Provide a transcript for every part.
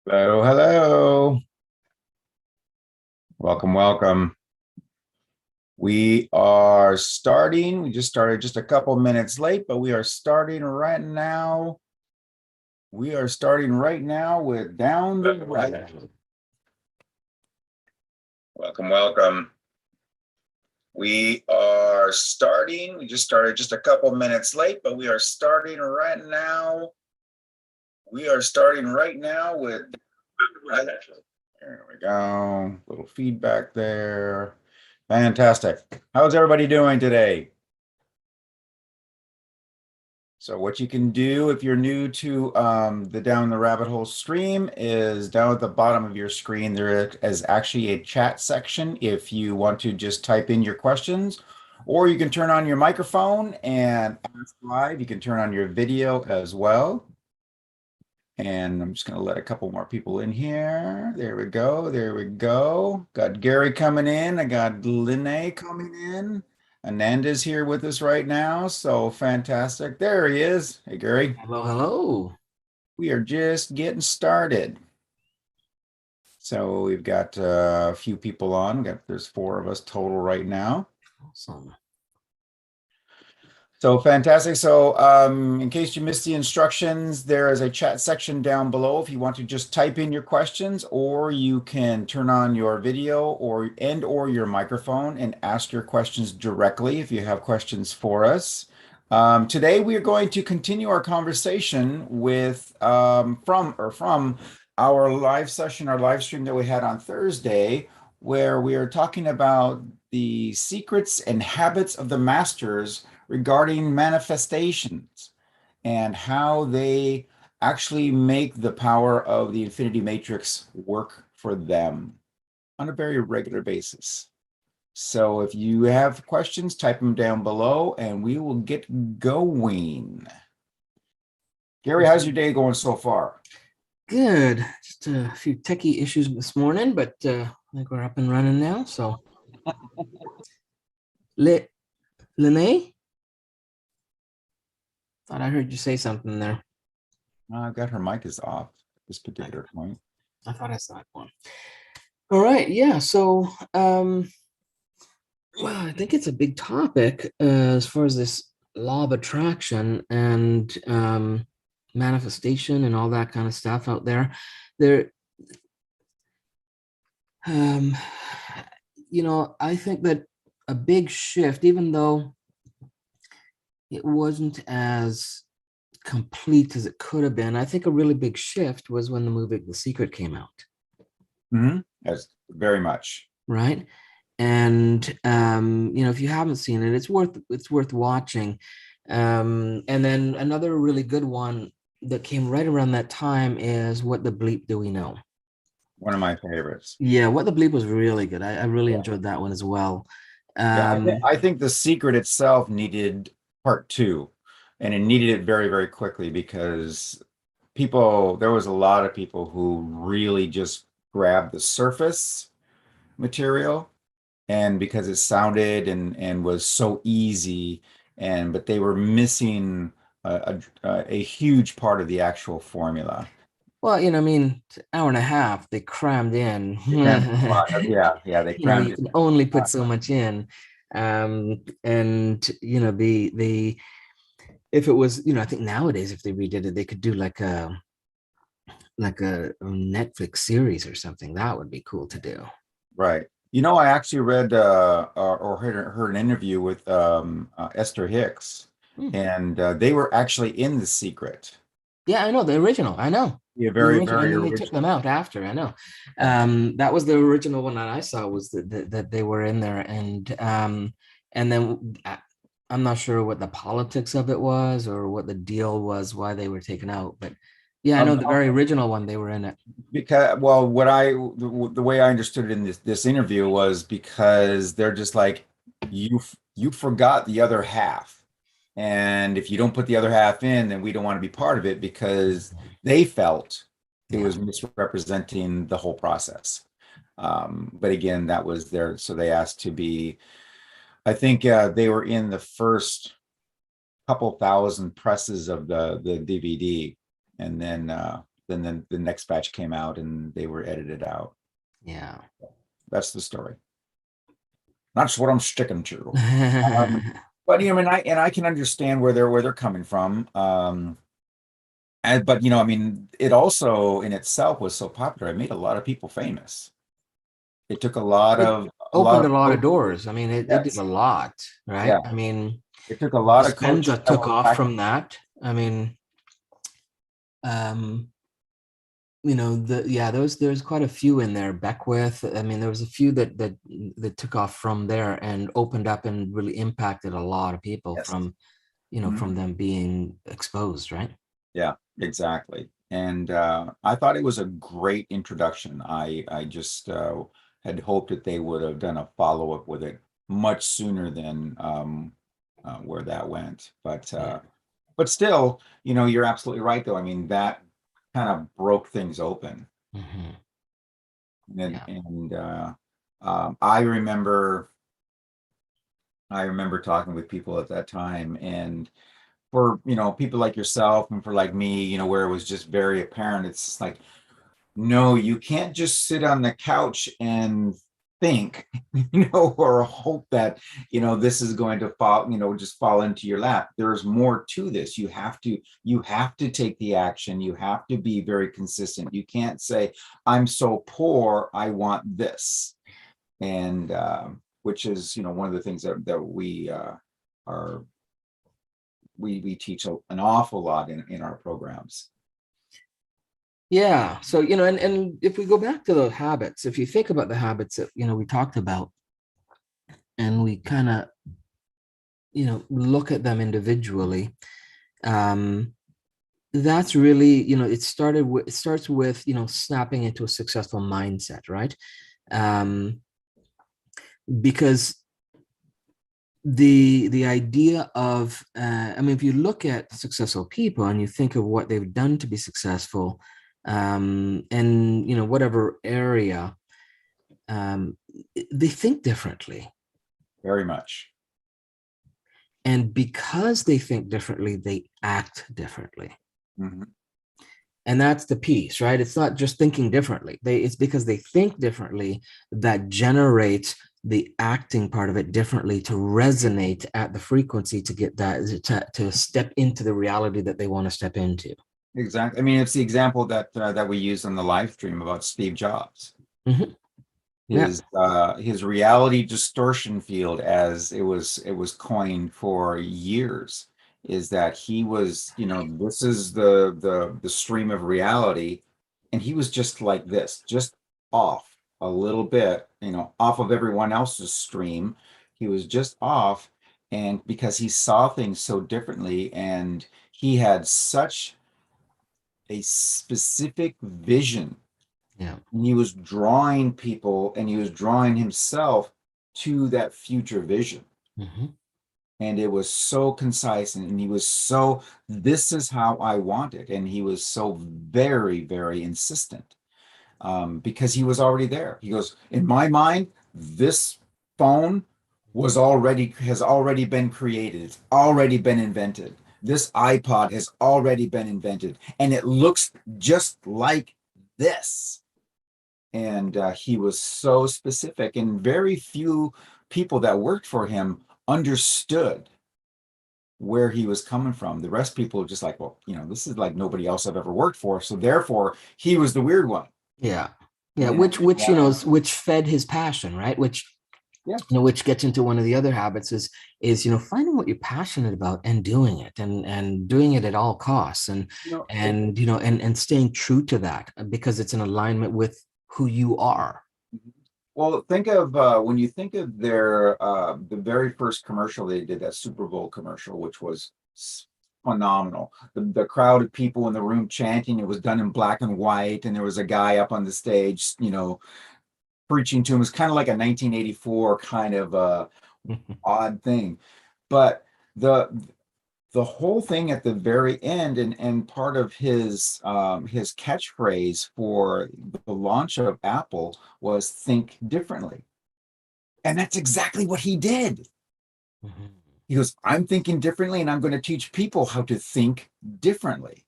Hello, hello. Welcome, welcome. We are starting. We just started just a couple minutes late, but we are starting right now. We are starting right now with Down the Rabbit Hole. Welcome, welcome. We are starting. We just started just a couple minutes late, but we are starting right now. We are starting right now with There we go. Little feedback there. Fantastic. How's everybody doing today? So what you can do if you're new to the Down the Rabbit Hole stream is down at the bottom of your screen, there is actually a chat section if you want to just type in your questions, or you can turn on your microphone and ask live. You can turn on your video as well. And I'm just going to let a couple more people in here. There we go. There we go. Got Gary coming in. I got Lene coming in. Ananda's here with us right now. So fantastic. There he is. Hey, Gary. Hello, hello. We are just getting started. So we've got a few people on. There's 4 of us total right now. Awesome. So fantastic. So in case you missed the instructions, there is a chat section down below if you want to just type in your questions, or you can turn on your video or your microphone and ask your questions directly if you have questions for us. Today we are going to continue our conversation with from our live session, our live stream that we had on Thursday, where we are talking about the secrets and habits of the masters regarding manifestations and how they actually make the power of the infinity matrix work for them on a very regular basis. So if you have questions, type them down below and we will get going. Gary, how's your day going so far? Good. Just a few techie issues this morning, but I think we're up and running now. So, Lene, thought I heard you say something there. I've got her mic is off at this particular point. I thought I saw one. All right. Yeah. So, well, I think it's a big topic as far as this law of attraction and manifestation and all that kind of stuff out there. There, um, I think that a big shift, even though it wasn't as complete as it could have been, I think a really big shift was when the movie The Secret came out. Yes, very much. Right. And if you haven't seen it, it's worth watching. And then another really good one that came right around that time is What the Bleep Do We Know? One of my favorites. Yeah, What the Bleep was really good. I really enjoyed that one as well. I think The Secret itself needed part 2, and it needed it very, very quickly because there was a lot of people who really just grabbed the surface material, and because it sounded and was so easy, but they were missing a huge part of the actual formula. Well, I mean, hour and a half they crammed in. Yeah, they crammed You it. can only put so much in. And the if it was, I think nowadays if they redid it, they could do like a Netflix series or something. That would be cool to do. Right. I actually read or heard an interview with Esther Hicks, Hmm. and they were actually in The Secret. Yeah, I know the original. I know Yeah, the very, original, and very then they took them original. out after. I know. That was the original one that I saw was that they were in there, and then I'm not sure what the politics of it was or what the deal was, why they were taken out. But yeah, I know Um, the very original one they were in it. because well, the way I understood it in this interview was because they're just like you forgot the other half, and if you don't put the other half in, then we don't want to be part of it because they felt it Yeah. was misrepresenting the whole process. But again, that was their so they asked to be. I think they were in the first couple thousand presses of the DVD, and then then the next batch came out and they were edited out. Yeah. That's the story. That's what I'm sticking to. But you know, I can understand where they're coming from. But you know, I mean, it also in itself was so popular. It made a lot of people famous. It took a lot It of opened a lot of coaches. doors. I mean, it did a Yes, lot, right? yeah. I mean, It took a lot of coaches Dispenza that took were off practicing. from that. I mean, um, you know, there's quite a few in there. Beckwith. I mean, there was a few that took off from there and opened up and really impacted a lot of people Yes. from, you know, Mhm. from them being exposed, right? Yeah, exactly. And I thought it was a great introduction. I just had hoped that they would have done a follow-up with it much sooner than where that went. Yeah. But still, you know, you're absolutely right, though. I mean, that kind of broke things open. Hmm. Yeah. And I remember talking with people at that time, and for you know people like yourself and for like me, you know, where it was just very apparent. It's just like, no, you can't just sit on the couch and think, you know, or hope that, you know, this is going to fall, you know, just fall into your lap. There's more to this. You have to take the action. You have to be very consistent. You can't say, I'm so poor, I want this. And which is, you know, one of the things that we are we teach an awful lot in our programs. Yeah. So, you know, and if we go back to the habits, if you think about the habits that, you know, we talked about and we kind of, you know, look at them individually, um, that's really, you know, it starts with, you know, snapping into a successful mindset, right? Um, because the idea of I mean, if you look at successful people and you think of what they've done to be successful, and you know, whatever area, um, they think differently. Very much. And because they think differently, they act differently. Mhm. And that's the piece, right? It's not just thinking differently. It's because they think differently that generates the acting part of it differently to resonate at the frequency to get that to step into the reality that they want to step into. Exactly. I mean, it's the example that we used on the live stream about Steve Jobs. Mhm. Yeah. His reality distortion field, as it was coined for years, is that he was, you know, this is the stream of reality, and he was just like this, just off a little bit, you know, off of everyone else's stream. He was just off, and because he saw things so differently, and he had such a specific vision, Yeah. and he was drawing people and he was drawing himself to that future vision. Hmm. And it was so concise, and he was so, this is how I want it. And he was so very, very insistent, because he was already there. He goes, in my mind, this phone has already been created. It's already been invented. This iPod has already been invented, and it looks just like this. And he was so specific, and very few people that worked for him understood where he was coming from. The rest of people were just like, well, you know, this is like nobody else I've ever worked for, so therefore he was the weird one. Yeah. Yeah. And Which, you know, which fed his passion, right? Which, yeah, you know, which gets into one of the other habits is, you know, finding what you're passionate about and doing it and doing it at all costs you know, and you know and staying true to that because it's in alignment with who you are. well, think of when you think of their the very first commercial they did, that Super Bowl commercial, which was phenomenal. The crowd of people in the room chanting. It was done in black and white, and there was a guy up on the stage, you know, preaching to him. It was kind of like a 1984 kind of odd thing. But the the whole thing at the very end, and part of his catchphrase for the launch of Apple was think differently. And that's exactly what he did. Mhm. He goes, I'm thinking differently, and I'm going to teach people how to think differently.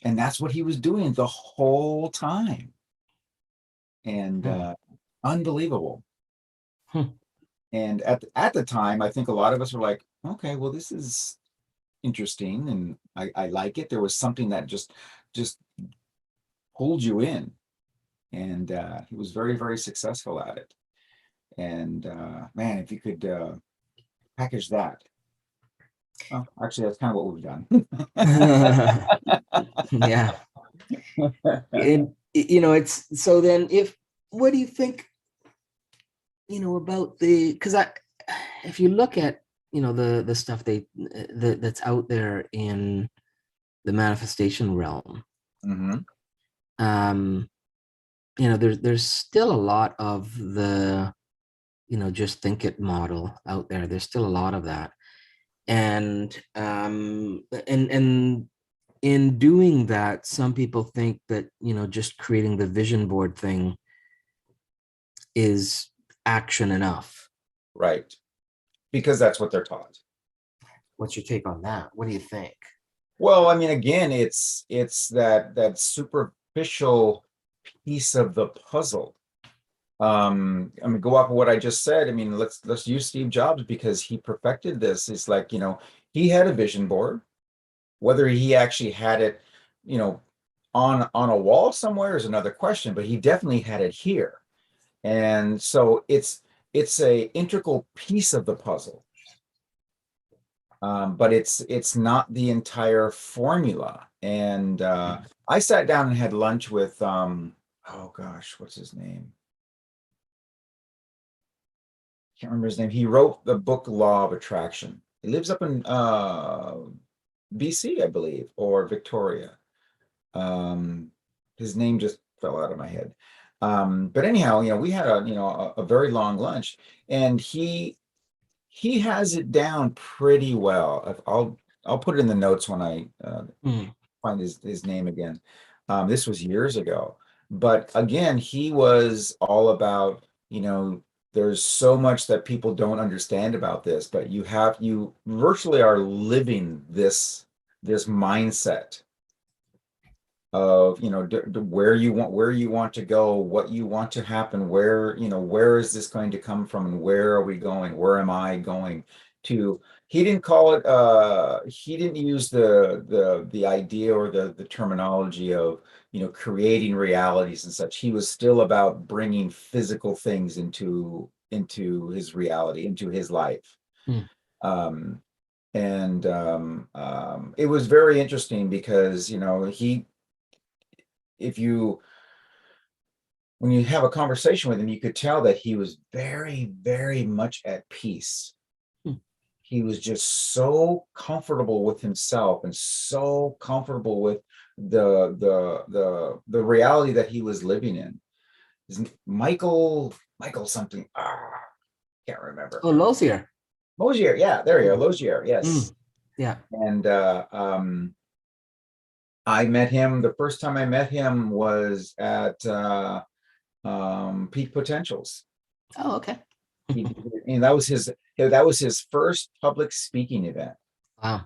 And that's what he was doing the whole time. And Hmm. unbelievable. Hmm. And at the time, I think a lot of us were like, okay, well, this is interesting and I like it. There was something that just pulled you in. And he was very, very successful at it. And man, if you could package that. Well, actually, that's kind of what we've done. Yeah. And it's so then if what do you think, about because if you look at, the stuff that's out there in the manifestation realm, Hmm. um, there's still a lot of the, just think it model out there. There's still a lot of that. And in doing that, some people think that, just creating the vision board thing is action enough. Right. Because that's what they're taught. What's your take on that? What do you think? Well, I mean, again, it's that superficial piece of the puzzle. I mean, go off of what I just said. I mean, let's use Steve Jobs because he perfected this. It's like, he had a vision board. Whether he actually had it, you know, on a wall somewhere is another question, but he definitely had it here. And so it's a integral piece of the puzzle. But it's not the entire formula. And I sat down and had lunch with oh gosh, what's his name? Can't remember his name. He wrote the book Law of Attraction. He lives up in BC, I believe, or Victoria. Um, his name just fell out of my head. But anyhow, we had a very long lunch, and he has it down pretty well. I'll put it in the notes when I Hmm. find his name again. This was years ago, but again, he was all about, there's so much that people don't understand about this, but you virtually are living this mindset of, where you want to go, what you want to happen, where is this going to come from, and where are we going, where am I going to. He didn't call it, he didn't use the idea or the terminology of, creating realities and such. He was still about bringing physical things into his reality, into his life. Hmm. um and it was very interesting because, he if you when you have a conversation with him, you could tell that he was very, very much at peace. Hmm. He was just so comfortable with himself and so comfortable with the reality that he was living in. Isn't Michael something? Can't remember. Oh, Lozier. Lozier, yeah, there you Hmm. go, Lozier, Hmm. yes. Yeah. And I met him. The first time I met him was at Peak Potentials. Oh, okay. And that was his first public speaking event, Wow.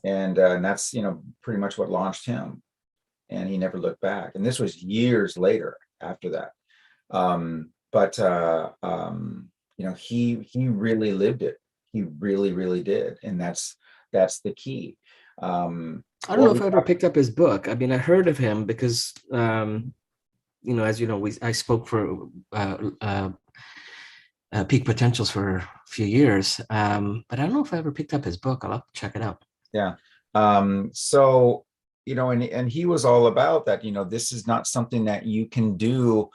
and that's pretty much what launched him. And he never looked back. And this was years later after that. But he really lived it. He really, really did, and that's the key. I don't know What if we I ever picked up his book. I mean, I heard of him because, as you know, I spoke for Peak Potentials for a few years, but I don't know if I ever picked up his book. I'll have to check it out. Yeah. So, and he was all about that, this is not something that you can do,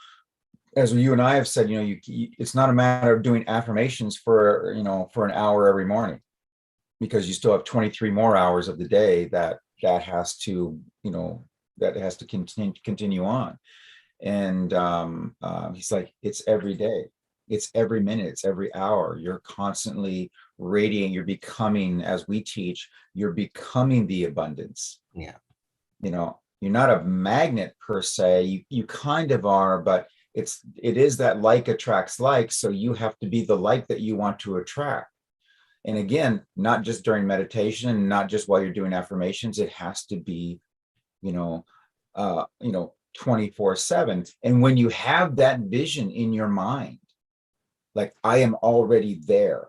as you and I have said, it's not a matter of doing affirmations for an hour every morning, because you still have 23 more hours of the day that has to, continue on. And he's like, it's every day, it's every minute, it's every hour. You're constantly radiating, you're becoming, as we teach, you're becoming the abundance. Yeah. You're not a magnet per se, you kind of are, but it is that like attracts like, so you have to be the like that you want to attract. And again, not just during meditation, not just while you're doing affirmations, it has to be you know, 24/7. And when you have that vision in your mind, like I am already there.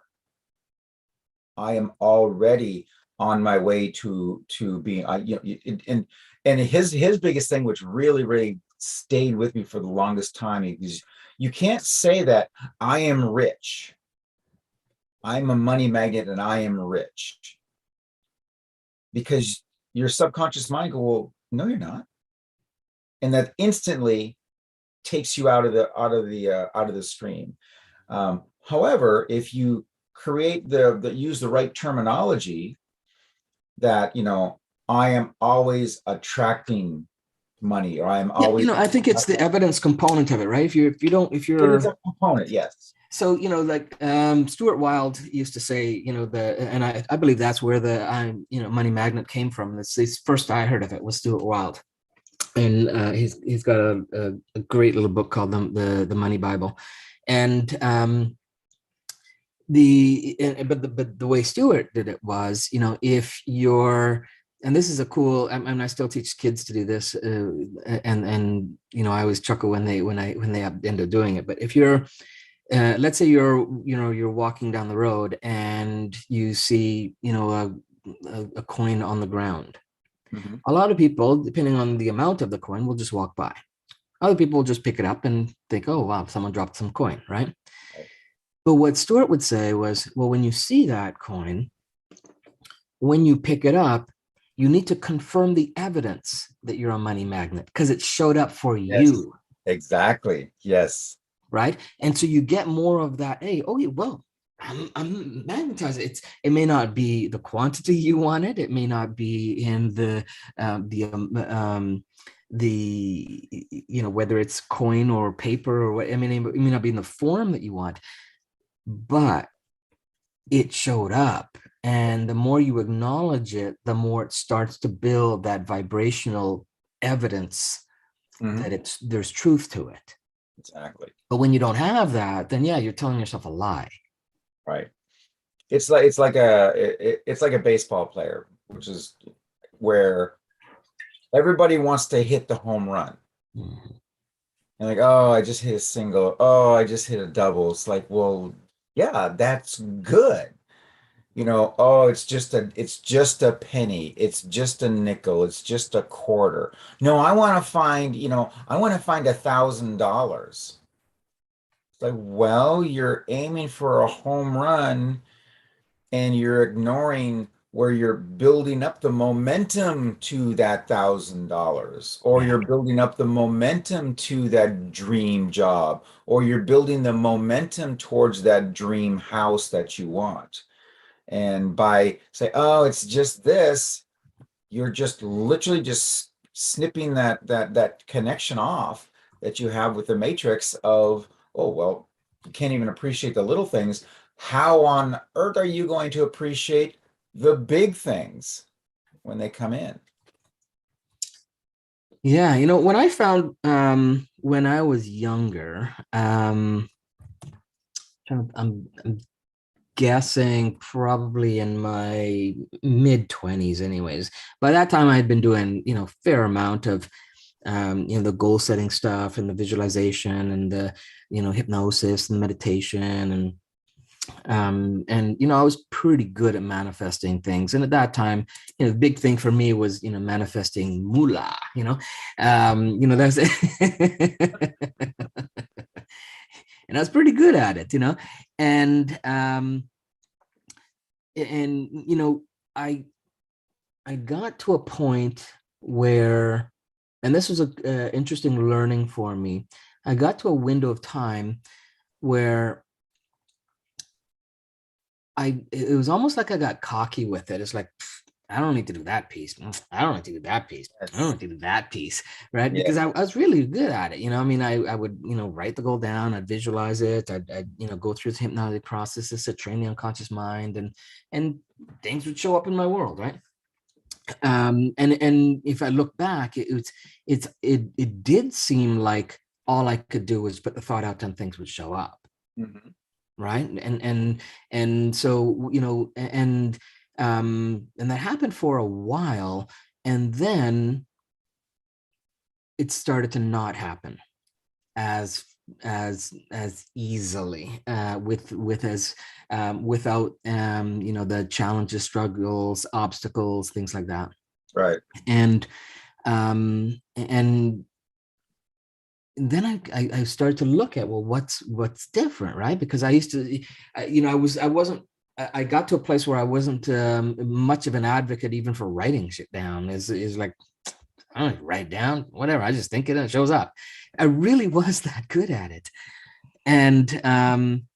I am already on my way to being, and his biggest thing, which really stayed with me for the longest time, is you can't say that I am rich. I'm a money magnet and I am rich, because your subconscious mind go, well, no, you're not. And that instantly takes you out of the stream. However, if you create use the right terminology, that I am always attracting money, or I am Yeah, always, I think it's the evidence component of it, right? If it is you're a component, yes. so, like Stuart Wilde used to say, and I believe that's where the money magnet came from. This first I heard of it was Stuart Wilde, and he's got a great little book called the Money Bible, and but the way Stuart did it was, if you're, and this is a cool, I still teach kids to do this, and I always chuckle when they end up doing it. But if you're let's say you're walking down the road and you see a coin on the ground. Mhm. A lot of people, depending on the amount of the coin, will just walk by. Other people will just pick it up and think, oh wow, someone dropped some coin, right? Right. But what Stuart would say was, well, when you see that coin, when you pick it up, you need to confirm the evidence that you're a money magnet because it showed up for Yes, you, exactly. Yes. right? And so you get more of that. Hey, oh, well, I'm magnetized. It may not be the quantity you wanted. It may not be in whether it's coin or paper or what. I mean, it may not be in the form that you want, but it showed up. And the more you acknowledge it, the more it starts to build that vibrational evidence Mhm. that there's truth to it. Exactly. But when you don't have that, then yeah, you're telling yourself a lie. Right. It's like a baseball player, which is where everybody wants to hit the home run. Mhm. And like, oh, I just hit a single. Oh, I just hit a double. It's like, well, yeah, that's good. Oh, it's just a penny. It's just a nickel. It's just a quarter. No, I want to find $1,000. It's like, well, you're aiming for a home run and you're ignoring where you're building up the momentum to that $1,000, or Yeah. you're building up the momentum to that dream job, or you're building the momentum towards that dream house that you want. And by say, oh, it's just this, you're just literally just snipping that connection off that you have with the matrix of, oh, well, you can't even appreciate the little things. How on earth are you going to appreciate the big things when they come in? Yeah, when I found when I was younger, I'm guessing probably in my mid 20s anyways. By that time I had been doing, fair amount of the goal setting stuff and the visualization and the, hypnosis and meditation and I was pretty good at manifesting things. And at that time, the big thing for me was, manifesting moolah, that's and I was pretty good at it, and I I got to a point where, and this was a interesting learning for me. I got to a window of time where it was almost like I got cocky with it. It's like, I don't need to do that piece. I don't need to do that piece. I don't Yes. need to do that piece. Right. Yeah. Because I was really good at it. I mean, I would, write the goal down, I'd visualize it, I'd go through the hypnotic processes to train the unconscious mind and things would show up in my world. Right. And if I look back, it did seem like all I could do was put the thought out and things would show up. Mhm. Right. And so, and that happened for a while. And then it started to not happen as easily with as without the challenges, struggles, obstacles, things like that. Right. And then I started to look at, well, what's different, right? Because I used to, I got to a place where I wasn't much of an advocate even for writing shit down. Is like, I don't write down whatever. I just think it and it shows up. I really was that good at it, and then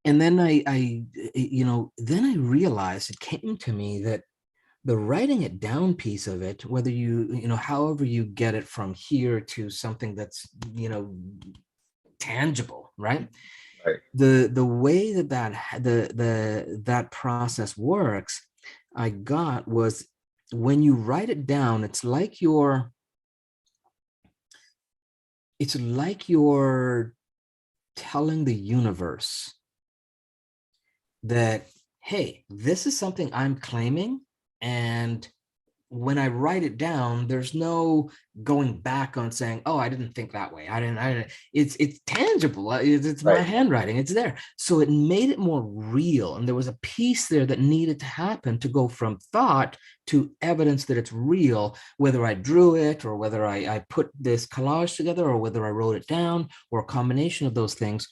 then I realized, it came to me that the writing it down piece of it, whether however you get it from here to something that's tangible, right? Right. The way that process works, I got was, when you write it down, it's like you're telling the universe that, hey, this is something I'm claiming, and when I write it down, there's no going back on saying, oh, I didn't think that way. I didn't. It's tangible. It's my Right. handwriting. It's there. So it made it more real. And there was a piece there that needed to happen to go from thought to evidence that it's real, whether I drew it or whether I put this collage together or whether I wrote it down or a combination of those things.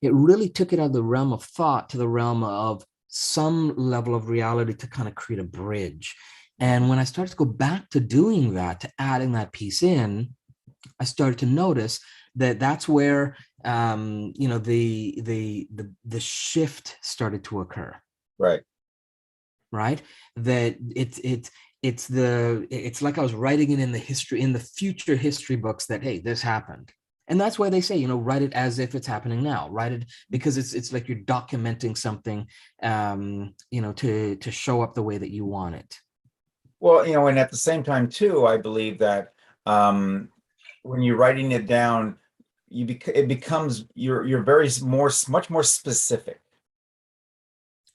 It really took it out of the realm of thought to the realm of some level of reality to kind of create a bridge. And when I started to go back to doing that, to adding that piece in, I started to notice that that's where the shift started to occur. Right. Right. That it's like I was writing it in the future history books that, hey, this happened. And that's why they say, write it as if it's happening now. Write it because it's like you're documenting something, to show up the way that you want it. Well, and at the same time too, I believe that when you're writing it down, it becomes you're much more specific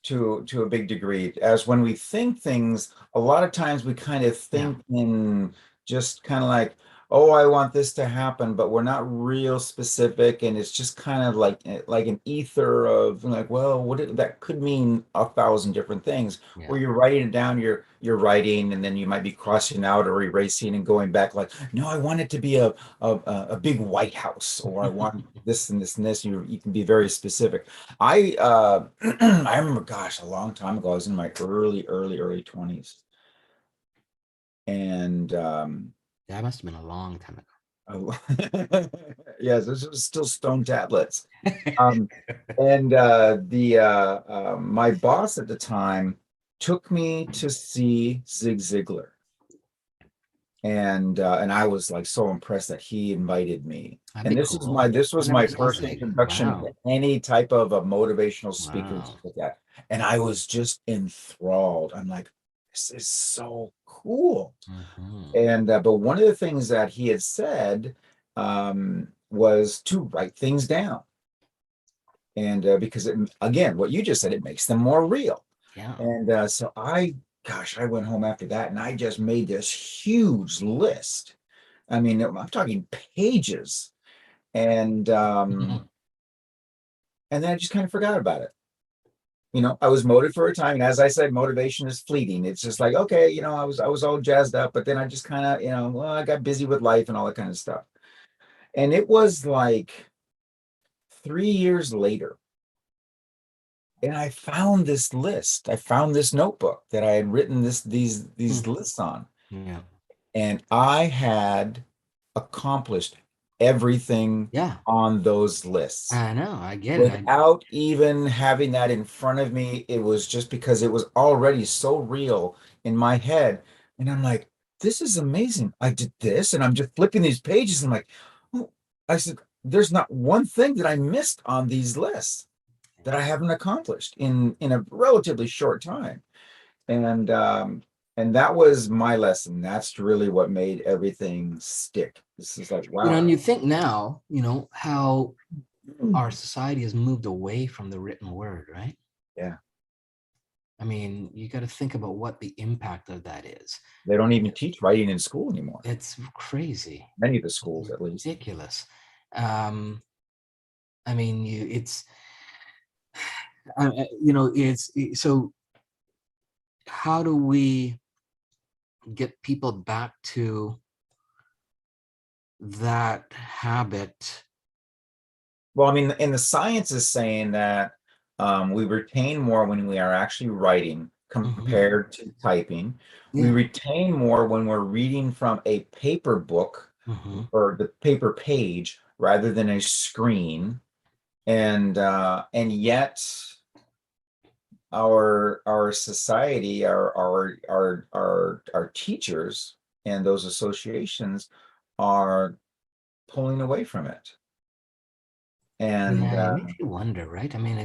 to a big degree. As when we think things, a lot of times we kind of think in just kind of like, oh, I want this to happen, but we're not real specific, and it's just kind of like an ether of like, well, that could mean 1,000 different things. Yeah. Where you're writing it down, you're writing, and then you might be crossing out or erasing and going back, like, no, I want it to be a big White House, or I want this and this and this. You can be very specific. I I remember, gosh, a long time ago, I was in my early 20s, and that must have been a long time ago. yes, this was still stone tablets. And my boss at the time took me to see Zig Ziglar, and I was like so impressed that he invited me. That'd And be cool. this was I never my saw first Zig. introduction Wow. to any type of a motivational speaker Wow. like that, and I was just enthralled. I'm like, this is so cool. Mhm. And but one of the things that he had said was to write things down, and because again, what you just said, it makes them more real. Yeah. And so I went home after that, and I just made this huge list. I mean, I'm talking pages, and then I just kind of forgot about it. I was motivated for a time, and as I said, motivation is fleeting. It's just like, okay, I was all jazzed up, but then I just kind of, well, I got busy with life and all that kind of stuff. And it was like 3 years later, and I found this list. I found this notebook that I had written these lists on, Yeah. and I had accomplished everything Yeah. on those lists. I know. I get it. Without even having that in front of me. It was just because it was already so real in my head. And I'm like, this is amazing. I did this, and I'm just flipping these pages. And I'm like, oh, I said, there's not one thing that I missed on these lists that I haven't accomplished in a relatively short time. And that was my lesson. That's really what made everything stick. This is like, wow. And you think now, how our society has moved away from the written word, right? Yeah. I mean, you got to think about what the impact of that is. They don't even teach writing in school anymore. It's crazy. Many of the It's schools, at least. ridiculous. Um, I mean, it's it's so. How do we get people back to that habit? Well, I mean, and the science is saying that we retain more when we are actually writing compared to typing. We Yeah. retain more when we're reading from a paper book Hmm. or the paper page rather than a screen. And yet our society, our teachers and those associations are pulling away from it. And Yeah, it makes you wonder, right? I mean,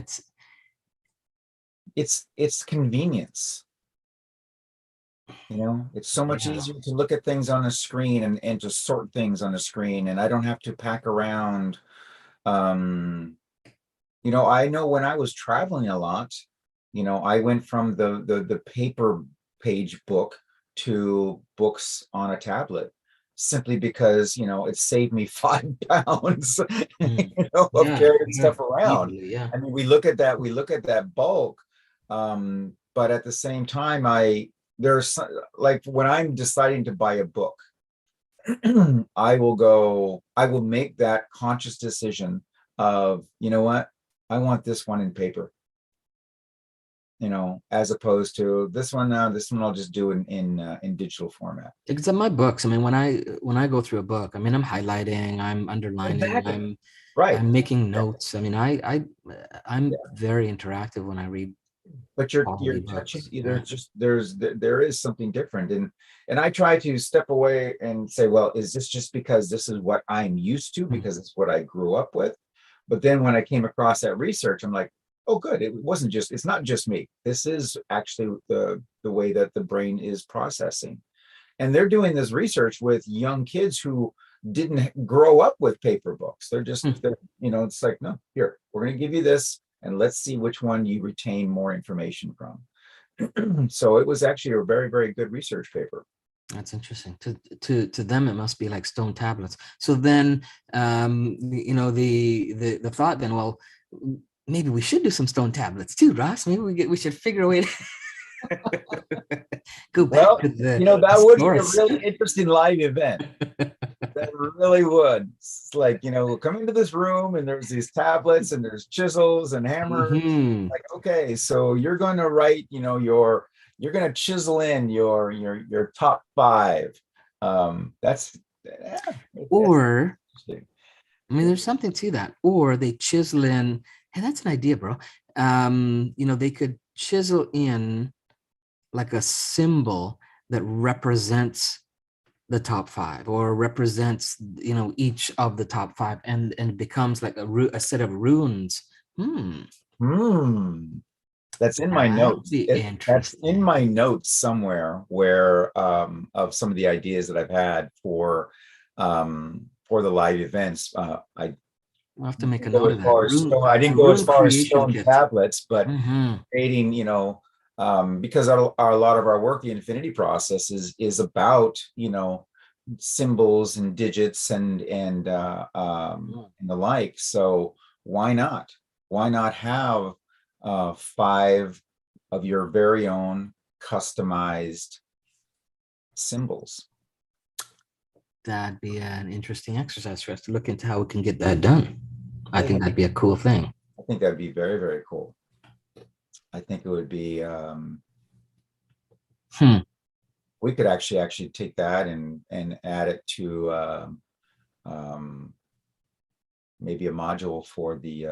it's convenience. It's so much yeah. easier to look at things on a screen and to sort things on a screen, and I don't have to pack around. um I know when I was traveling a lot, I went from the paper page book to books on a tablet, simply because it saved me 5 pounds Mm. of Yeah, carrying yeah, stuff around. easily, yeah. I mean, we look at that bulk, but at the same time, like when I'm deciding to buy a book, I will make that conscious decision of, you know what, I want this one in paper, as opposed to this one I'll just do in digital format. Except my books. I mean, when I go through a book, I mean, I'm highlighting, I'm underlining, Exactly. I'm Right. I'm making notes. I mean, I'm Yeah. very interactive when I read But you're quality touching, books. Yeah. there is something different, and I try to step away and say, well, is this just because this is what I'm used to, Mm. because it's what I grew up with? But then when I came across that research, I'm like, oh, good. It's not just me. This is actually the way that the brain is processing. And they're doing this research with young kids who didn't grow up with paper books. Mm. It's like, no, here, we're going to give you this, and let's see which one you retain more information from. So it was actually a very, very good research paper. That's interesting. To them, it must be like stone tablets. So then, the thought then, well, maybe we should do some stone tablets too, Ross. Maybe we should figure a way to go back Well, to the that would be a source. really interesting live event. That really would. It's like, come into this room and there's these tablets and there's chisels and hammers. Hmm. Like, okay, so you're going to write, you're going to chisel in your top five. That's Or, interesting. I mean, there's something to that. Or they chisel in, hey, that's an idea, bro. They could chisel in like a symbol that represents the top five or represents, each of the top five, and it becomes like a set of runes. Hmm. That's in my That'd notes. be That's in interesting. my notes somewhere, where of some of the ideas that I've had for the live events. I We'll have to make a go note as of that. far as Rune, stone. I a didn't go as rune far as creation stone kit. tablets, but Hmm. creating, because a lot of our work, the Infinity process, is about, symbols and digits and the like. So why not? Why not have five of your very own customized symbols? That'd be an interesting exercise for us to look into how we can get that done. I I think that'd be a cool thing. I think that'd be very, very cool. I think it would be. Hmm. We could actually take that and add it to um, maybe a module for the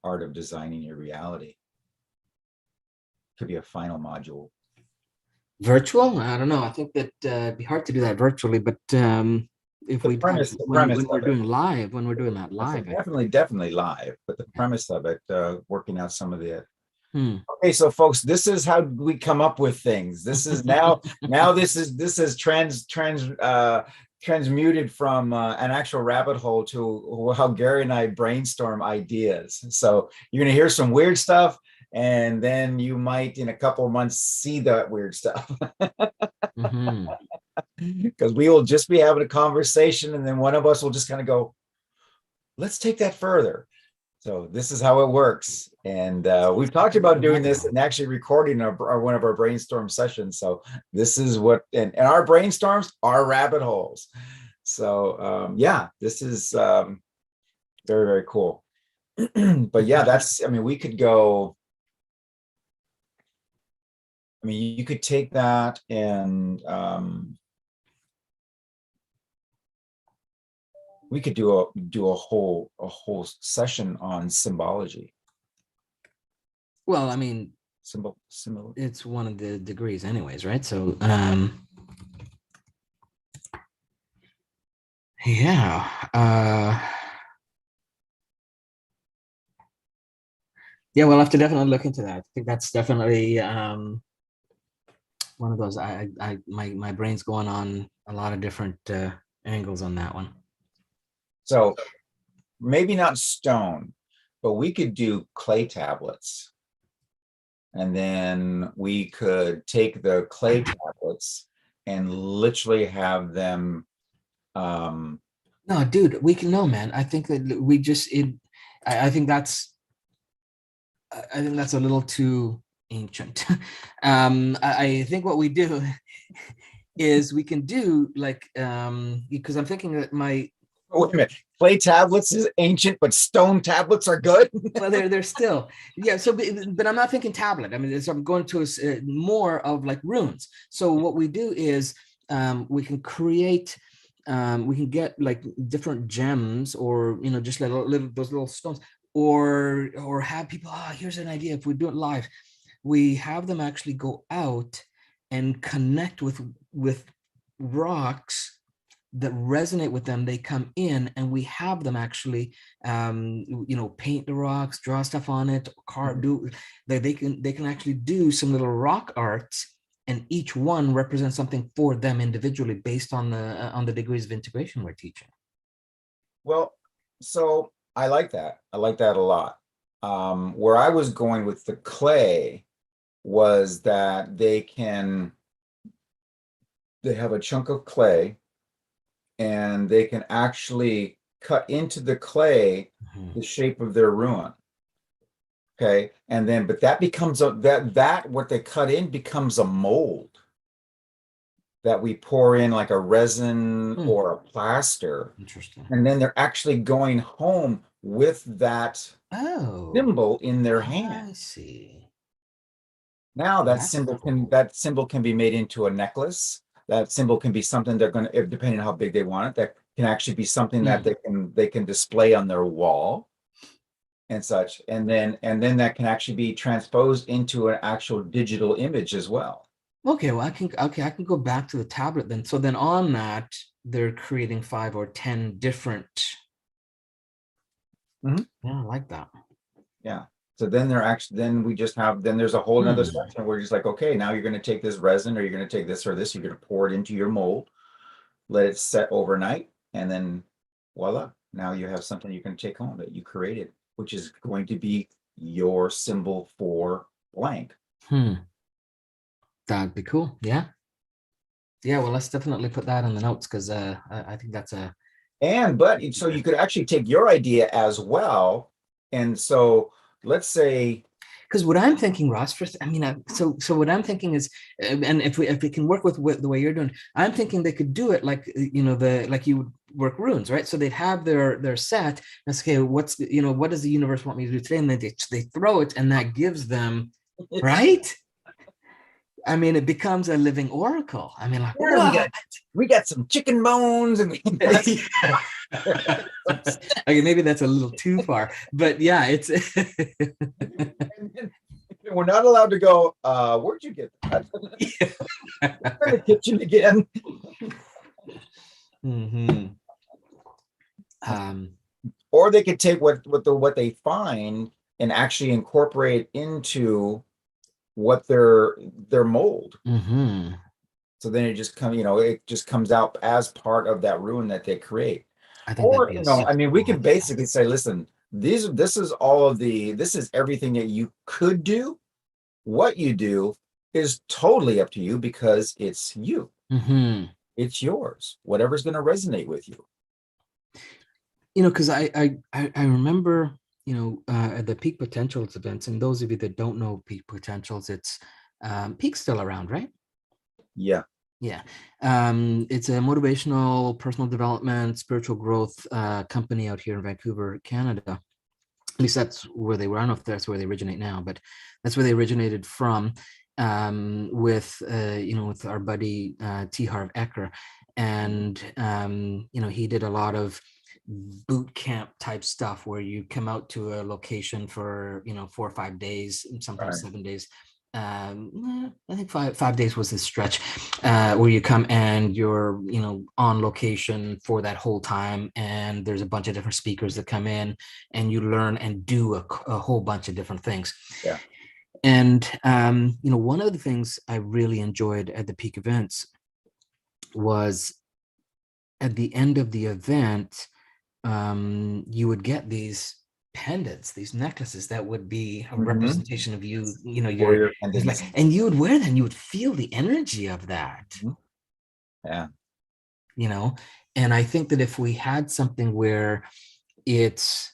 art of designing your reality. Could be a final module. Virtual? I don't know. I think that it'd be hard to do that virtually, but if The we have premise, the when premise when we're of it. doing live, when we're doing that I live, said definitely live, but the premise of it, working out some of the. Hmm. Okay, so folks, this is how we come up with things. This is now this is transmuted from an actual rabbit hole to how Gary and I brainstorm ideas. So you're gonna hear some weird stuff, and then you might in a couple of months see that weird stuff. Mhm. Because we will just be having a conversation, and then one of us will just kind of go, let's take that further. So this is how it works. And we've talked about doing this and actually recording one of our brainstorm sessions. So this is what, and our brainstorms are rabbit holes. So yeah, this is very, very cool. But yeah, that's, I mean, we could go, I mean, you could take that and we could do a whole session on symbology. Well, I mean, Symbol. it's one of the degrees anyways, right? So yeah. Yeah, we'll have to definitely look into that. I think that's definitely one of those. My brain's going on a lot of different angles on that one. So maybe not stone, but we could do clay tablets. And then we could take the clay tablets and literally have them. No, dude, we can know, man. I think that we just I think that's a little too ancient. I think what we do is we can do like because I'm thinking that my Wait a minute, clay tablets is ancient, but stone tablets are good. well, they're still yeah. So, but I'm not thinking tablet. I mean, so I'm going to more of like runes. So what we do is we can create. We can get like different gems, or just little those little stones, or have people. Ah, here's an idea. If we do it live, we have them actually go out and connect with rocks that resonate with them. They come in and we have them actually paint the rocks, draw stuff on it, carve, do they can actually do some little rock arts, and each one represents something for them individually based on the degrees of integration we're teaching. Well, so I like that. I like that a lot. Where I was going with the clay was that they have a chunk of clay, and they can actually cut into the clay the shape of their rune. Okay, and then but that becomes that what they cut in becomes a mold that we pour in like a resin or a plaster. Interesting. And then they're actually going home with that symbol in their hand. I see. Now that symbol can be made into a necklace. That symbol can be something they're going to, depending on how big they want it, that can actually be something that they can display on their wall and such. And then that can actually be transposed into an actual digital image as well. Okay, well, I can go back to the tablet then. So then on that, they're creating 5 or 10 different. Yeah, I like that. Yeah. So then we just have, then there's a whole nother section where you're just like, okay, now you're going to take this resin, or you're going to take this or this, you're going to pour it into your mold, let it set overnight, and then voila, now you have something you can take home that you created, which is going to be your symbol for blank. That'd be cool. Yeah. Yeah, well, let's definitely put that in the notes, because I think that's a but so you could actually take your idea as well. And so let's say, because what I'm thinking, Ross, first, I mean, so what I'm thinking is, and if we can work with the way you're doing, I'm thinking they could do it like like you would work runes, right? So they'd have their set. That's okay. What does the universe want me to do today? And then they throw it, and that gives them right. I mean, it becomes a living oracle. I mean, like, we got some chicken bones, and okay, maybe that's a little too far, but yeah, it's. We're not allowed to go. Where'd you get that? In the kitchen again. Or they could take what they find and actually incorporate into what their mold. So then it just comes out as part of that rune that they create. I think I mean, we could basically say, listen, This is all of this is everything that you could do. What you do is totally up to you because it's you. Hmm. It's yours. Whatever's going to resonate with you. Because I remember, at the Peak Potentials events, and those of you that don't know Peak Potentials, it's Peak's still around, right? Yeah. Yeah. It's a motivational personal development, spiritual growth company out here in Vancouver, Canada. At least that's where they were. I don't know if that's where they originate now, but that's where they originated from, with our buddy T. Harv Eker. And he did a lot of boot camp type stuff where you come out to a location for 4 or 5 days, sometimes Right. 7 days. I think five days was the stretch, where you come and you're on location for that whole time, and there's a bunch of different speakers that come in, and you learn and do a whole bunch of different things. Yeah. And one of the things I really enjoyed at the Peak events was at the end of the event, you would get these pendants, these necklaces that would be a representation of you, Warrior it's like, pendants. and you would wear them, you would feel the energy of that, Yeah. and I think that if we had something where it's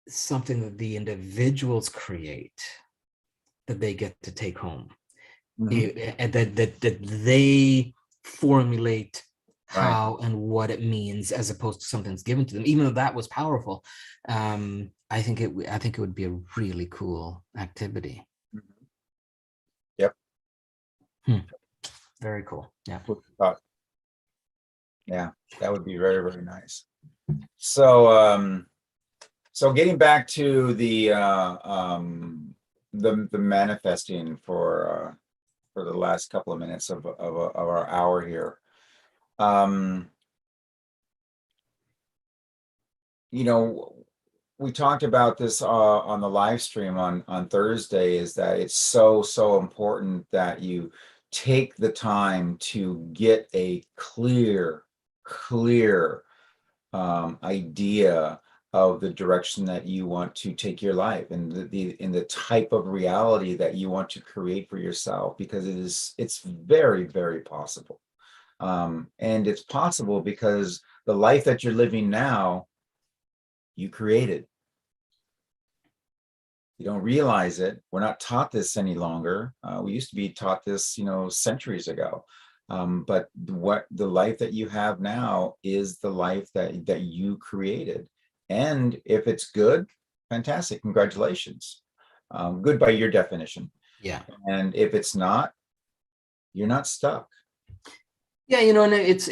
something that the individuals create that they get to take home, and that they formulate Right. how and what it means, as opposed to something's given to them, even though that was powerful. I think it would be a really cool activity. Yep. Very cool. Yeah. Yeah, that would be very, very nice. So so getting back to the manifesting for the last couple of minutes of our hour here. We talked about this on the live stream on Thursday, is that it's so important that you take the time to get a clear idea of the direction that you want to take your life, and the type of reality that you want to create for yourself, because it's very, very possible. And it's possible because the life that you're living now, you created. You don't realize it. We're not taught this any longer. We used to be taught this, centuries ago. But what the life that you have now is the life that you created. And if it's good, fantastic, congratulations. Good by your definition. Yeah. And if it's not, you're not stuck. Yeah, and it's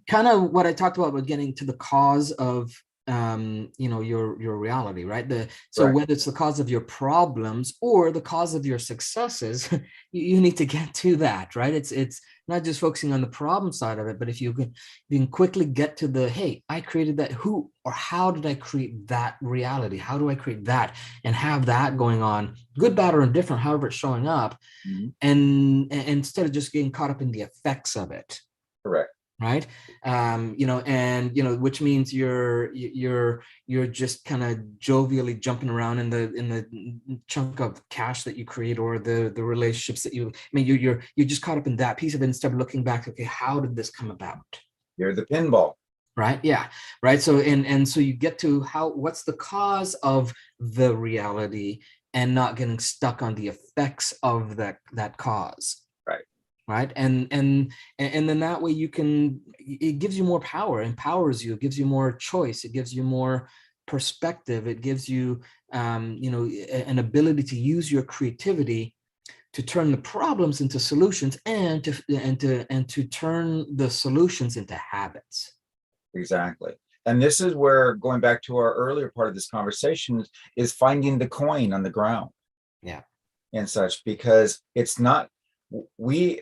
kind of what I talked about getting to the cause of your reality, right? So Right. whether it's the cause of your problems or the cause of your successes, you need to get to that, right? It's not just focusing on the problem side of it, but if you can quickly get to the, hey, I created that, who or how did I create that reality? How do I create that and have that going on, good, bad, or indifferent, however it's showing up, and instead of just getting caught up in the effects of it. Correct. Right. Which means you're just kind of jovially jumping around in the chunk of cash that you create, or the relationships that you're just caught up in that piece of it, instead of looking back, okay, how did this come about? You're the pinball. Right. Yeah. Right. So and so you get to what's the cause of the reality, and not getting stuck on the effects of that cause. Right. And then that way it gives you more power, empowers you, it gives you more choice, it gives you more perspective, it gives you an ability to use your creativity to turn the problems into solutions, and to turn the solutions into habits. Exactly. And this is where, going back to our earlier part of this conversation, is finding the coin on the ground. Yeah. And such, because it's not, we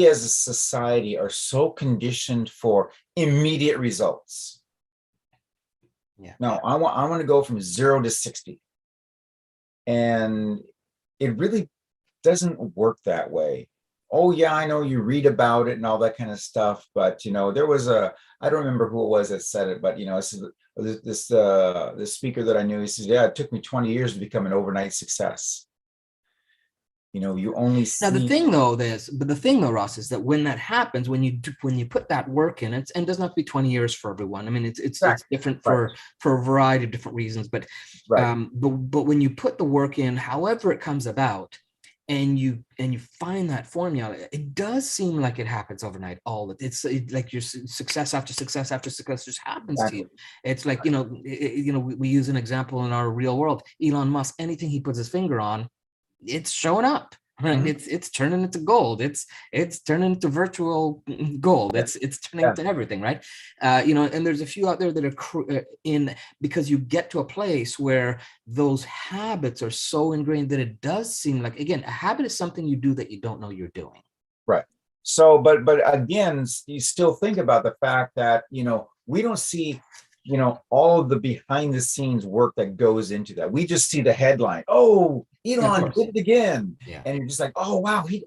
as a society are so conditioned for immediate results. Yeah. No, I want to go from 0 to 60. And it really doesn't work that way. Oh yeah, I know you read about it and all that kind of stuff, but there was I don't remember who it was that said it, but this speaker that I knew, he says, yeah, it took me 20 years to become an overnight success. You only Now the see. thing though, but the thing though, Ross, is that when that happens, when you put that work in, and it doesn't have to be 20 years for everyone. I mean, it's Exactly. different Right, for a variety of different reasons, but right. but when you put the work in, however it comes about, and you find that formula, it does seem like it happens overnight. Like your success after success after success just happens to Exactly. you. It's like we use an example in our real world. Elon Musk, anything he puts his finger on, it's showing up, right? Mhm. It's turning into gold. It's turning into virtual gold. Yeah, It's turning yeah. into everything, right? And there's a few out there that are in, because you get to a place where those habits are so ingrained that it does seem like, again, a habit is something you do that you don't know you're doing. Right. So, but again, you still think about the fact that, we don't see, all of the behind the scenes work that goes into that. We just see the headline. Oh, Yeah, of Elon course. did it again. Yeah. And you're just like, oh wow, he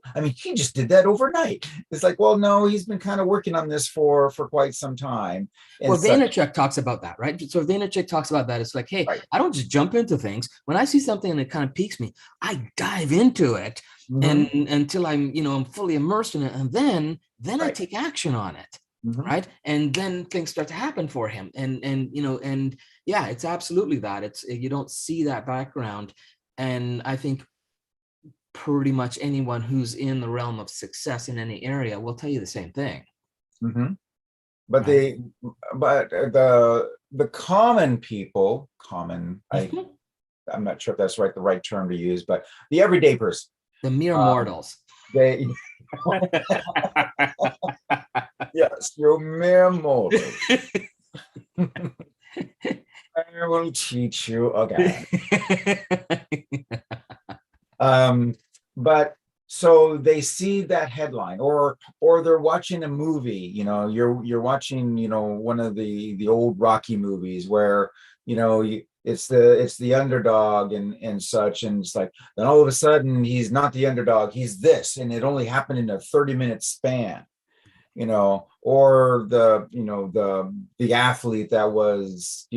just did that overnight. It's like, well, no, he's been kind of working on this for quite some time and Well, such. Vaynerchuk talks about that, right? So Vaynerchuk talks about that. It's like, hey, Right. I don't just jump into things. When I see something and it kind of piques me, I dive into it and Hmm. until I'm fully immersed in it, and then I Right. take action on it, Hmm. right? And then things start to happen for him. And yeah, it's absolutely that. It's you don't see that background, and I think pretty much anyone who's in the realm of success in any area will tell you the same thing, Hmm. But right? the common people, common, Mhm. I'm not sure if that's the right term to use, but the everyday person, The mere um, mortals. they, yes, you're mere mortal. I will teach you again. Um, but so they see that headline, or they're watching a movie. You're watching, one of the old Rocky movies where it's the underdog and such, and it's like then all of a sudden he's not the underdog, he's this, and it only happened in a 30-minute span. Or the athlete that was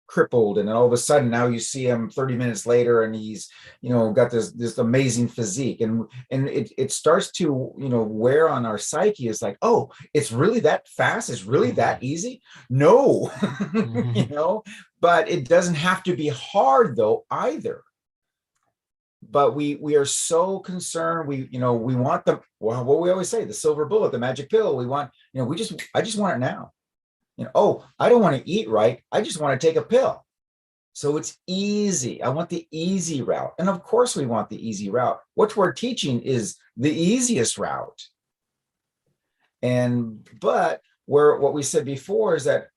crippled, and then all of a sudden now you see him 30 minutes later and he's got this amazing physique, and it starts to wear on our psyche. Is like, oh, it's really that fast, it's really that easy. No. you Mhm. know but it doesn't have to be hard though either. But we are so concerned. We want what we always say, the silver bullet, the magic pill. We want, I just want it now. Oh, I don't want to eat right, I just want to take a pill. So it's easy. I want the easy route. And of course, we want the easy route. What we're teaching is the easiest route. But what we said before is that,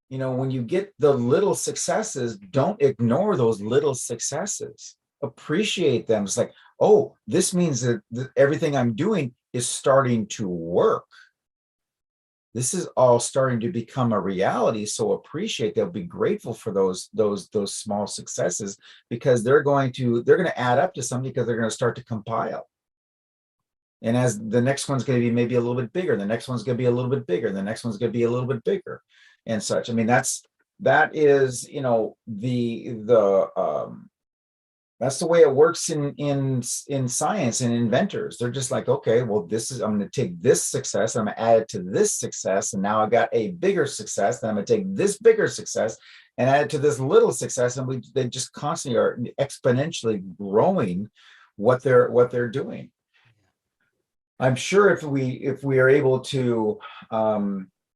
when you get the little successes, don't ignore those little successes. Appreciate them. It's like, oh, this means that everything I'm doing is starting to work. This is all starting to become a reality. So appreciate, they'll be grateful for those small successes, because they're going to add up to something, because they're going to start to compile. And as the next one's going to be maybe a little bit bigger, the next one's going to be a little bit bigger, the next one's going to be a little bit bigger, and such. I mean, that is, that's the way it works in science and inventors. They're just like, okay, well, I'm going to take this success, I'm going to add it to this success, and now I got a bigger success. Then I'm going to take this bigger success and add it to this little success, and they just constantly are exponentially growing what they're doing. I'm sure if we are able to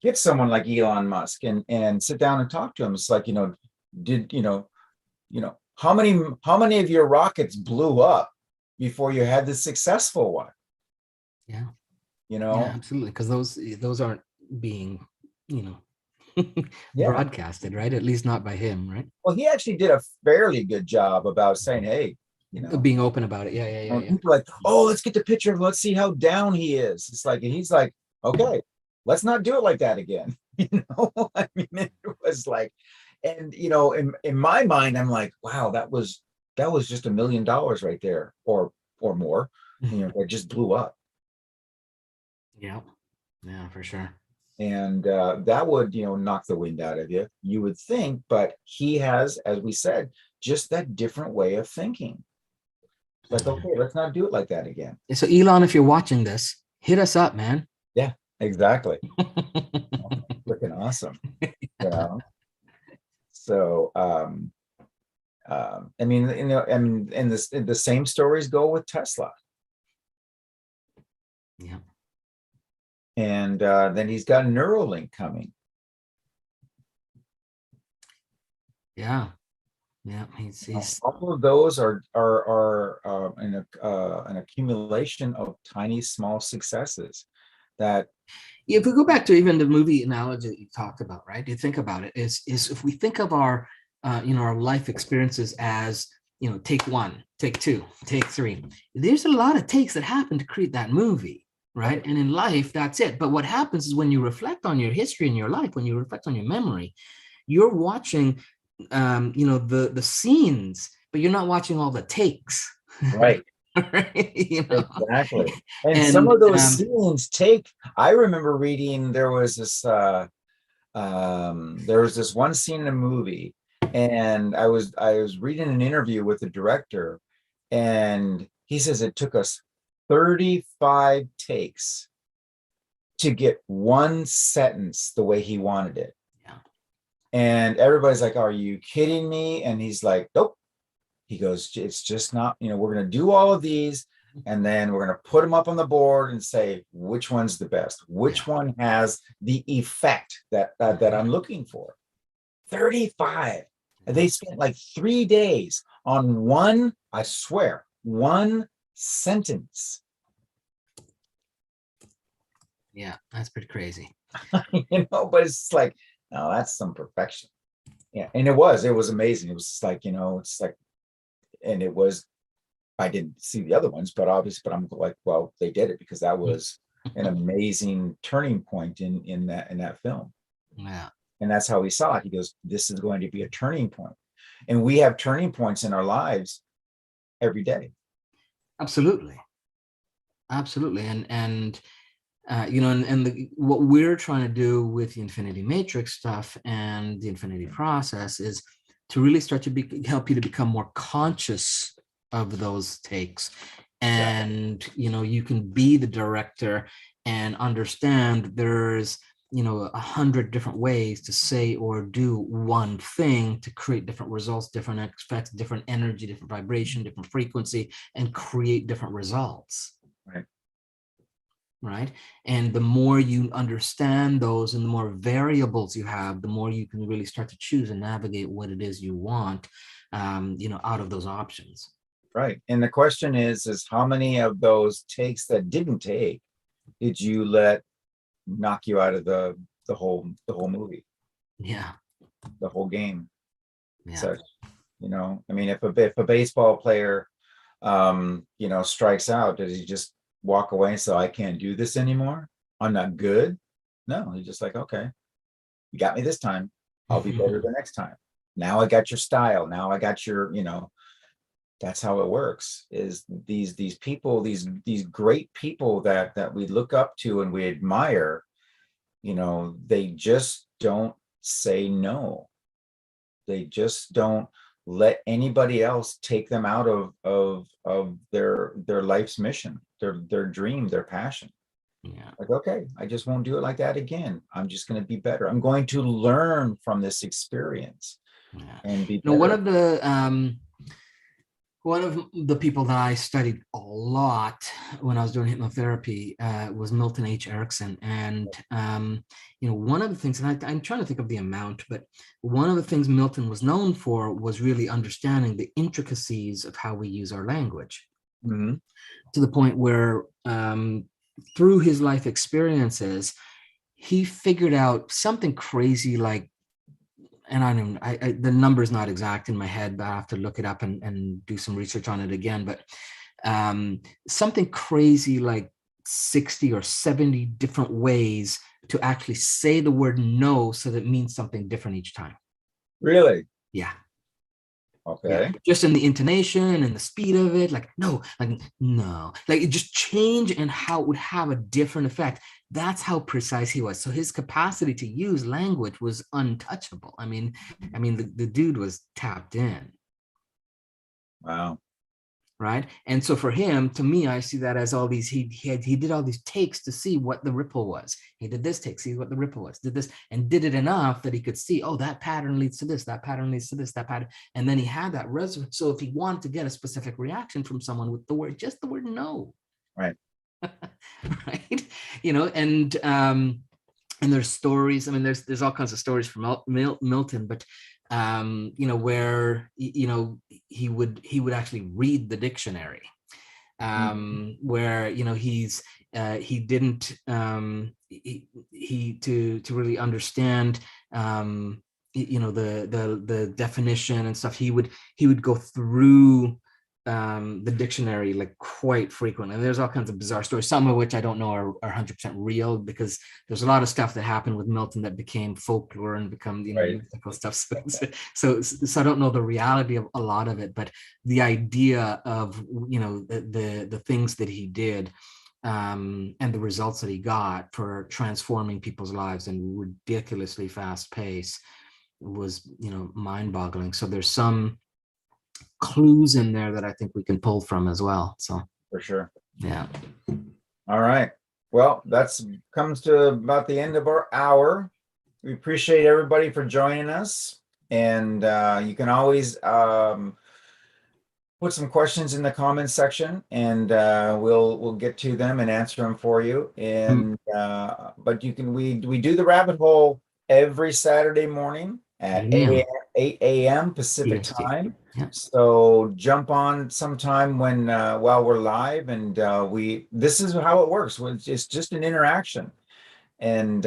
get someone like Elon Musk and sit down and talk to him, it's like, did how many of your rockets blew up before you had the successful one? Yeah, You yeah, know, absolutely. Because those aren't being, you know, yeah. broadcasted, right? At least not by him, right? Well, he actually did a fairly good job about saying, hey, Being open about it. Yeah, yeah, yeah, people are like, oh, let's get the picture of, let's see how down he is. It's like, and he's like, okay, let's not do it like that again. I mean, it was like, and in my mind, I'm like, wow, that was just $1 million right there, or more. that just blew up. Yeah, yeah, for sure. And that would, knock the wind out of you, you would think, but he has, as we said, just that different way of thinking. Like, okay, let's not do it like that again. So Elon, if you're watching this, hit us up, man. Yeah, exactly. Freaking awesome. So I mean, and the same stories go with Tesla. Yeah. And then he's got Neuralink coming. Yeah. Yeah. He's All of those are an accumulation of tiny, small successes that. if we go back to even the movie analogy that you talked about, right? You think about it, is if we think of our our life experiences as, take one, take two, take three. There's a lot of takes that happen to create that movie, right? And in life, that's it. But what happens is when you reflect on your history in your life, when you reflect on your memory, you're watching the scenes, but you're not watching all the takes. Right. Right? Exactly. And some of those scenes I remember reading, there was this one scene in a movie, and I was reading an interview with the director, and he says it took us 35 takes to get one sentence the way he wanted it. Yeah. And everybody's like, are you kidding me? And he's like, nope. He goes, it's just not, we're going to do all of these, and then we're going to put them up on the board and say, which one's the best? Which one has the effect that I'm looking for? 35. And they spent like 3 days on one, I swear, one sentence. Yeah, that's pretty crazy. But it's like, no, that's some perfection. Yeah. And it was amazing. It was like, it's like, and it was, I didn't see the other ones, but I'm like, well, they did it because that was an amazing turning point in that film. Yeah. And that's how he saw it. He goes, this is going to be a turning point. And we have turning points in our lives every day. Absolutely. And what we're trying to do with the Infinity Matrix stuff and the Infinity process is to really start to help you to become more conscious of those takes. And, you can be the director and understand there's, 100 different ways to say or do one thing to create different results, different effects, different energy, different vibration, different frequency, and create different results. Right. And the more you understand those and the more variables you have, the more you can really start to choose and navigate what it is you want, out of those options. Right. And the question is how many of those takes that didn't take did you let knock you out of the whole movie? Yeah. The whole game. Yeah. So, I mean, if a baseball player, strikes out, does he just walk away and say, I can't do this anymore? I'm not good? No, he's just like, okay, you got me this time. I'll be better the next time. Now I got your style. Now I got your, that's how it works. Is these people, these great people that we look up to and we admire, they just don't say no. They just don't let anybody else take them out of their life's mission, their dream, their passion. Yeah. Like, okay, I just won't do it like that again. I'm just going to be better. I'm going to learn from this experience and be better. One of the people that I studied a lot when I was doing hypnotherapy was Milton H. Erickson. And, one of the things, and I'm trying to think of the amount, but one of the things Milton was known for was really understanding the intricacies of how we use our language. Mm-hmm. To the point where through his life experiences, he figured out something crazy like, and the number's not exact in my head, but I have to look it up and do some research on it again. But something crazy like 60 or 70 different ways to actually say the word no so that it means something different each time. Really? Yeah. Okay. Just in the intonation and the speed of it, like no, like it just change and how it would have a different effect. That's how precise he was. So his capacity to use language was untouchable. I mean, the dude was tapped in. Wow. Right. And so for him, to me, I see that as all these, he did all these takes to see what the ripple was. He did this take, see what the ripple was, did this, and did it enough that he could see, oh, that pattern leads to this, that pattern leads to this, that pattern. And then he had that resonance. So if he wanted to get a specific reaction from someone with the word, just the word no. Right. Right. And there's stories. I mean, there's all kinds of stories from Milton, but where he would actually read the dictionary, where he didn't to really understand the definition and stuff. He would go through the dictionary like quite frequently. And there's all kinds of bizarre stories, some of which I don't know are 100% real, because there's a lot of stuff that happened with Milton that became folklore and become Right. mythical stuff. So I don't know the reality of a lot of it, but the idea of the things that he did and the results that he got for transforming people's lives in ridiculously fast pace was mind-boggling. So there's some clues in there that I think we can pull from as well. So For sure. yeah. All right. Well, that's comes to about the end of our hour. We appreciate everybody for joining us. And you can always put some questions in the comments section, and we'll get to them and answer them for you. And but you can we do the rabbit hole every Saturday morning at 8 a.m. Pacific time. Yeah. So jump on sometime when while we're live, and this is how it works. It's just an interaction. And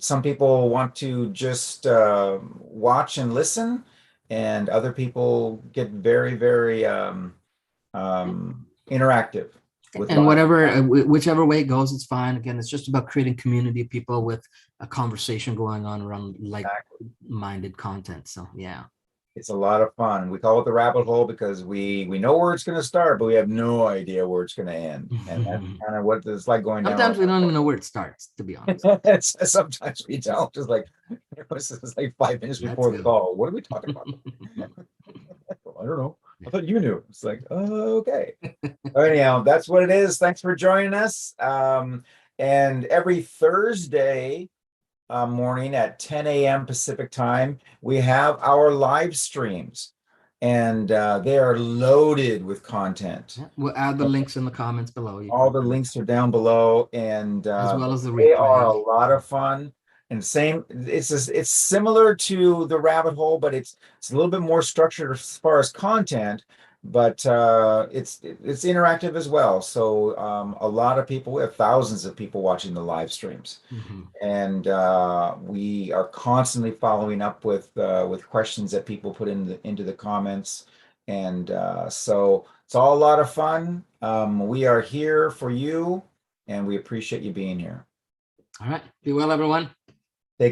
some people want to just watch and listen, and other people get very, very interactive with And whichever way it goes, it's fine. Again, it's just about creating community of people with a conversation going on around like-minded content. So yeah. It's a lot of fun. We call it the rabbit hole because we know where it's going to start, but we have no idea where it's going to end. And that's kind of what it's like going down. Sometimes we don't even know where it starts, to be honest. Sometimes we don't. Just like it's like 5 minutes before the call. What are we talking about? I don't know. I thought you knew. It's like, oh, okay. Anyhow, that's what it is. Thanks for joining us. And every Thursday morning at 10 a.m. Pacific time, we have our live streams, and they are loaded with content. We'll add the links in the comments below. All the links are down below, and as well as the they are a replay. lot of fun. And it's similar to the rabbit hole, but it's a little bit more structured as far as content, but it's interactive as well. So a lot of people, we have thousands of people watching the live streams, and we are constantly following up with questions that people put into the comments, and so it's all a lot of fun. We are here for you, and we appreciate you being here. All right, be well, everyone.